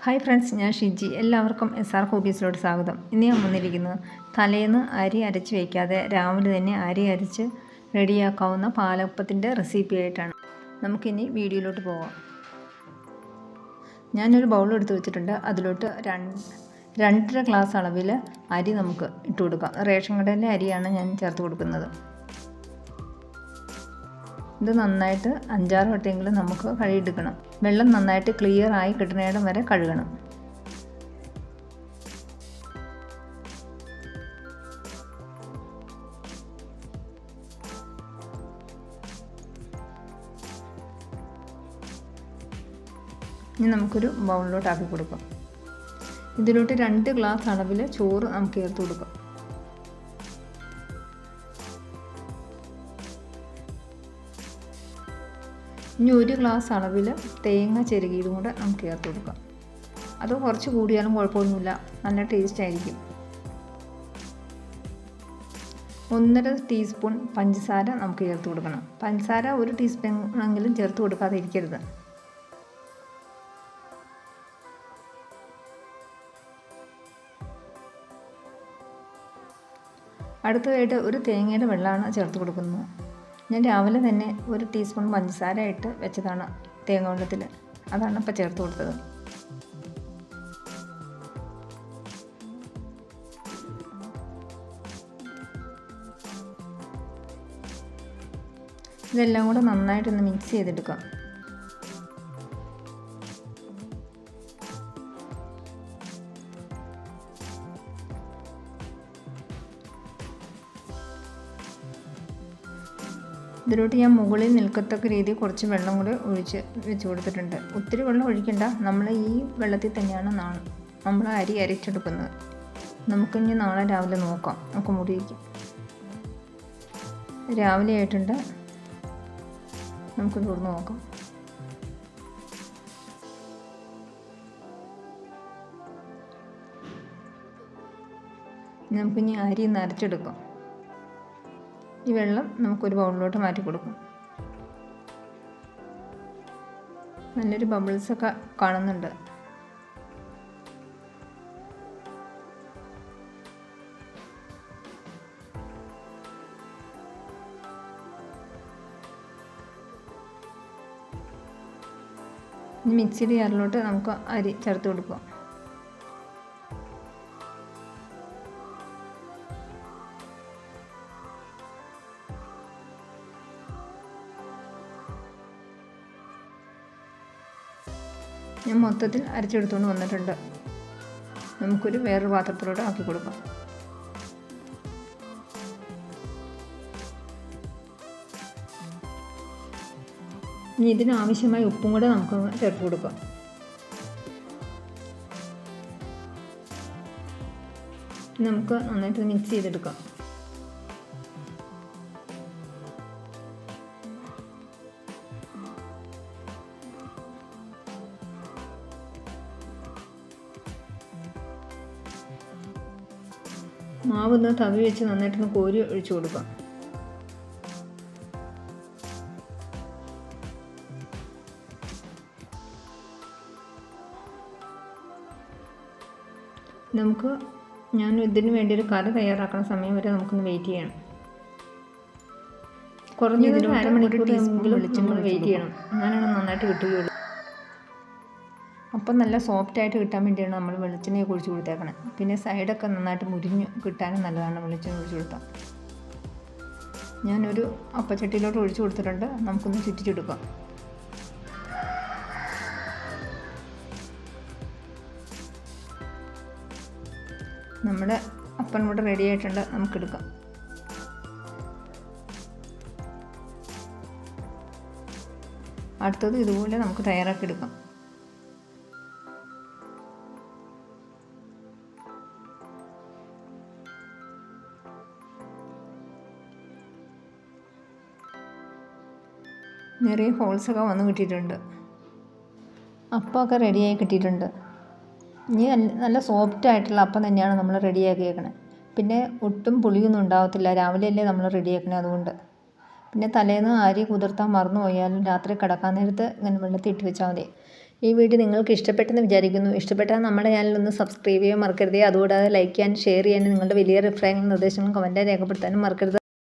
Hi friends, ഞാൻ ഷിജി. എല്ലാവർക്കും SR ഹോബീസിലോട്ട് സ്വാഗതം. ഇന്ന് ഞാൻ വന്നിരിക്കുന്നത് തലേന്ന് അരി അരച്ച് വയ്ക്കാതെ രാവിലെ തന്നെ അരി അരച്ച് റെഡിയാക്കാവുന്ന പാലപ്പത്തിൻ്റെ റെസിപ്പി ആയിട്ടാണ്. നമുക്കിനി വീഡിയോയിലോട്ട് പോകാം. ഞാനൊരു ബൗൾ എടുത്ത് വെച്ചിട്ടുണ്ട്. അതിലോട്ട് 2.5 ഗ്ലാസ് അളവിൽ അരി നമുക്ക് ഇട്ട് കൊടുക്കാം. റേഷൻ കടയിലെ അരിയാണ് ഞാൻ ചേർത്ത് കൊടുക്കുന്നത്. ഇത് നന്നായിട്ട് 5-6 വട്ടമെങ്കിലും നമുക്ക് കഴുകിയെടുക്കണം. വെള്ളം നന്നായിട്ട് ക്ലിയർ ആയി കിട്ടുന്നിടം വരെ കഴുകണം. ഇനി നമുക്കൊരു ബൗളിലോട്ട് ആക്കി കൊടുക്കാം. ഇതിലോട്ട് 2 ഗ്ലാസ് അളവിൽ ചോറ് നമുക്ക് ചേർത്ത് കൊടുക്കാം. ഇനി 1 ഗ്ലാസ് അളവിൽ തേങ്ങ ചിരകിയതും കൂടെ നമുക്ക് ചേർത്ത് കൊടുക്കാം. അത് കുറച്ച് കൂടിയാലും കുഴപ്പമൊന്നുമില്ല, നല്ല ടേസ്റ്റ് ആയിരിക്കും. 1.5 ടീസ്പൂൺ പഞ്ചസാര നമുക്ക് ചേർത്ത് കൊടുക്കണം. പഞ്ചസാര 1 ടീസ്പൂണെങ്കിലും ചേർത്ത് കൊടുക്കാതെ ഇരിക്കരുത്. അടുത്തതായിട്ട് ഒരു തേങ്ങയുടെ വെള്ളമാണ് ചേർത്ത് കൊടുക്കുന്നത്. ഞാൻ രാവിലെ തന്നെ 1 ടീസ്പൂൺ പഞ്ചസാര ഇട്ട് വെച്ചതാണ് തേങ്ങ വെള്ളത്തിൽ. അതാണ് ഇപ്പോൾ ചേർത്ത് കൊടുത്തത്. ഇതെല്ലാം കൂടെ നന്നായിട്ടൊന്ന് മിക്സ് ചെയ്തെടുക്കാം. ഇതിലോട്ട് ഞാൻ മുകളിൽ നിൽക്കത്തക്ക രീതിയിൽ കുറച്ച് വെള്ളം കൂടി വെച്ച് കൊടുത്തിട്ടുണ്ട്. ഒത്തിരി വെള്ളം ഒഴിക്കണ്ട. നമ്മൾ ഈ വെള്ളത്തിൽ തന്നെയാണ് നമ്മൾ അരി അരച്ചെടുക്കുന്നത്. നമുക്കിനി നാളെ രാവിലെ നോക്കാം. നമുക്ക് മുറിയിക്കാം. രാവിലെ ആയിട്ടുണ്ട്. നമുക്ക് തുറന്ന് നോക്കാം. നമുക്കിനി അരി നരച്ചെടുക്കാം. ഈ വെള്ളം നമുക്കൊരു ബൗളിലോട്ട് മാറ്റി കൊടുക്കും. നല്ലൊരു ബബിൾസൊക്കെ കാണുന്നുണ്ട്. ഇനി മിക്സിയുടെ ജാറിലോട്ട് നമുക്ക് അരി ചേർത്ത് കൊടുക്കാം. ഞാൻ മൊത്തത്തിൽ അരച്ചെടുത്തുകൊണ്ട് വന്നിട്ടുണ്ട്. നമുക്കൊരു വേറൊരു പാത്രത്തിലോട്ട് ആക്കി കൊടുക്കാം. ഇനി ഇതിനാവശ്യമായ ഉപ്പും കൂടെ നമുക്ക് ചേർത്ത് കൊടുക്കാം. നമുക്ക് നന്നായിട്ട് മിക്സ് ചെയ്തെടുക്കാം. മാവൊന്ന് തവി വെച്ച് നന്നായിട്ടൊന്ന് കോരി ഒഴിച്ചു കൊടുക്കാം. ഞാൻ ഇതിന് വേണ്ടി ഒരു കറി തയ്യാറാക്കുന്ന സമയം വരെ നമുക്കൊന്ന് വെയിറ്റ് ചെയ്യണം. കുറഞ്ഞത് 1/2 മണിക്കൂർ വെളിച്ചെണ്ണ വെയിറ്റ് ചെയ്യണം. ഞാനാണ് നന്നായിട്ട് കിട്ടുകയുള്ളൂ. അപ്പം നല്ല സോഫ്റ്റായിട്ട് കിട്ടാൻ വേണ്ടിയാണ് നമ്മൾ വെളിച്ചെണ്ണയൊക്കെ ഒഴിച്ച് കൊടുത്തേക്കണേ. പിന്നെ സൈഡൊക്കെ നന്നായിട്ട് മുരിഞ്ഞ് കിട്ടാനും നല്ലതാണ് വെളിച്ചെണ്ണ ഒഴിച്ച് കൊടുത്താൽ. ഞാനൊരു അപ്പച്ചട്ടിയിലോട്ട് ഒഴിച്ച് കൊടുത്തിട്ടുണ്ട്. നമുക്കൊന്ന് ചുറ്റിച്ചെടുക്കാം. നമ്മുടെ അപ്പം ഇവിടെ റെഡി ആയിട്ടുണ്ട്. നമുക്കെടുക്കാം. അടുത്തത് ഇതുപോലെ നമുക്ക് തയ്യാറാക്കി എടുക്കാം. നിറയെ ഹോൾസൊക്കെ വന്ന് കിട്ടിയിട്ടുണ്ട്. അപ്പമൊക്കെ റെഡിയായി കിട്ടിയിട്ടുണ്ട്. ഇനി നല്ല സോഫ്റ്റായിട്ടുള്ള അപ്പം തന്നെയാണ് നമ്മൾ റെഡിയാക്കിയേക്കണേ. പിന്നെ ഒട്ടും പുളിയൊന്നും ഉണ്ടാകത്തില്ല. രാവിലെയല്ലേ നമ്മൾ റെഡിയാക്കണേ, അതുകൊണ്ട്. പിന്നെ തലേന്ന് അരി കുതിർത്താൻ മറന്നു പോയാലും രാത്രി കിടക്കാൻ നേരത്ത് ഇങ്ങനെ വെള്ളത്തിൽ ഇട്ട് വെച്ചാൽ മതി. ഈ വീഡിയോ നിങ്ങൾക്ക് ഇഷ്ടപ്പെട്ടെന്ന് വിചാരിക്കുന്നു. ഇഷ്ടപ്പെട്ടാൽ നമ്മുടെ ചാനലൊന്ന് സബ്സ്ക്രൈബ് ചെയ്യാൻ മറക്കരുതേ. അതുകൂടാതെ ലൈക്ക് ചെയ്യാനും ഷെയർ ചെയ്യാനും നിങ്ങളുടെ വലിയ അഭിപ്രായങ്ങളും നിർദ്ദേശങ്ങളും കമൻറ്റായി രേഖപ്പെടുത്താനും മറക്കരുത്.